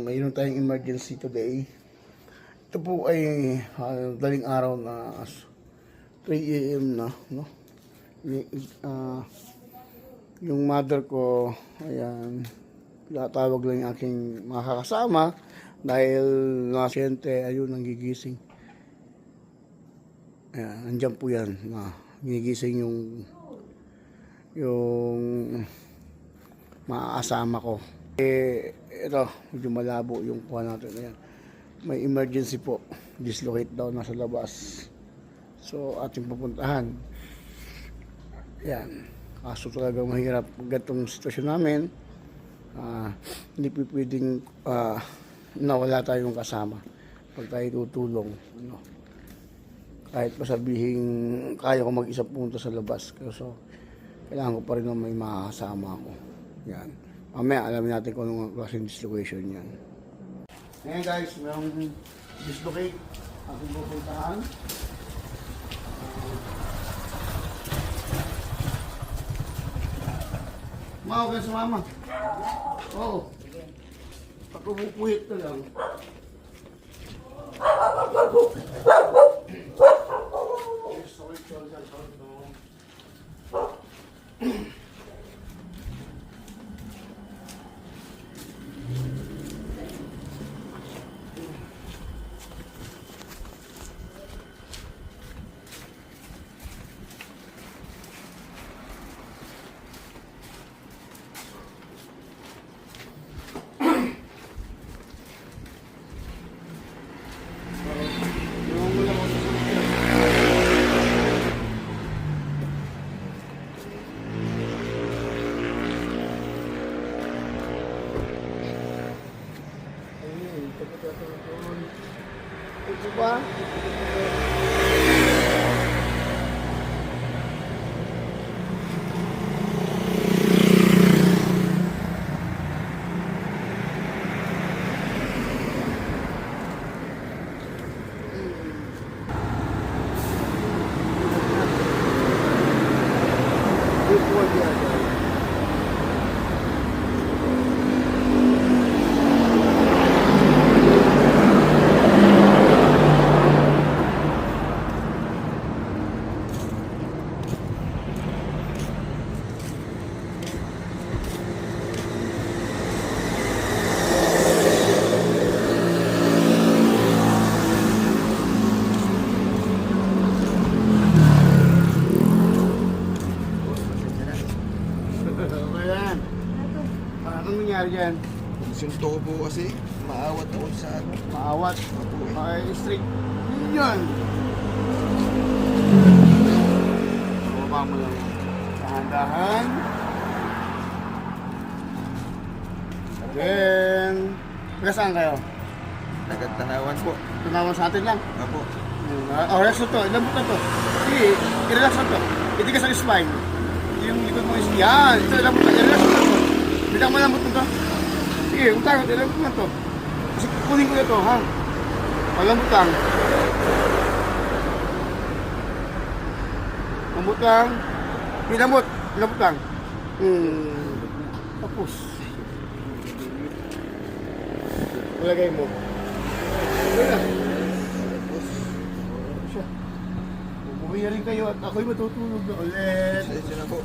Mayroon tayong emergency today. Ito po ay daling araw na 3 AM na, no? Yung mother ko, ayan, tawag lang yung aking mga kakasama dahil nasyente, ayun, nanggigising. Ayan, andyan po yan, ginigising yung maasama ko. Ito, medyo malabo yung kuha natin. Ayan. May emergency po. Dislocate daw nasa labas. So, ating pupuntahan. Ayan. Kaso talagang mahirap gatong sitwasyon namin. Hindi po pwedeng nawala tayong kasama pag tayo tutulong. Ano? Kahit pa sabihin kaya ko mag-isa punta sa labas. So, kailangan ko pa rin na may makakasama ako. Yan. Mamaya, alamin natin kung anong klaseng dislocation yan. Ngayon guys, mayroong dislocate. Ating pupuntahan. Mao ka sa mama? Oo. Pagpupuhit ka lang. Ito ba? Anong nangyari dyan? Sinto ko po kasi, maawat ako sa ano. Maawat. Okay, straight. Yan. Baba mo lang. Dahan-dahan. Then, taga saan kayo? Nagtanawan po. Tunawan sa atin lang. Apo. Oh, relax na to. Ilambot na to. Sige, i-relax na to. Itigas ang spine. Yung likod mo is yan. Ito, ilambot na. I-relax na to. Biglang malambot na to. Sige, utangot. Ilambot na to. Kasi kunin ko na to, ha? Malambot lang. Lambot lang. Ilambot. Ilambot lang. Tapos. Ilagay mo. Wala. Umuwi na rin kayo at ako'y matutulog na ulit. Sensya na po.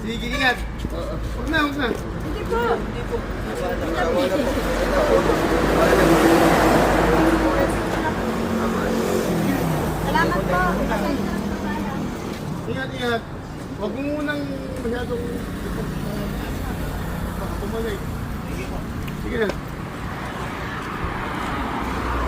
Sige, ingat. Huwag na, huwag na. Hindi po. Nasawa na po. Salamat po. Ingat, ingat. Huwag mo munang masyadong baka tumalik. Sige na.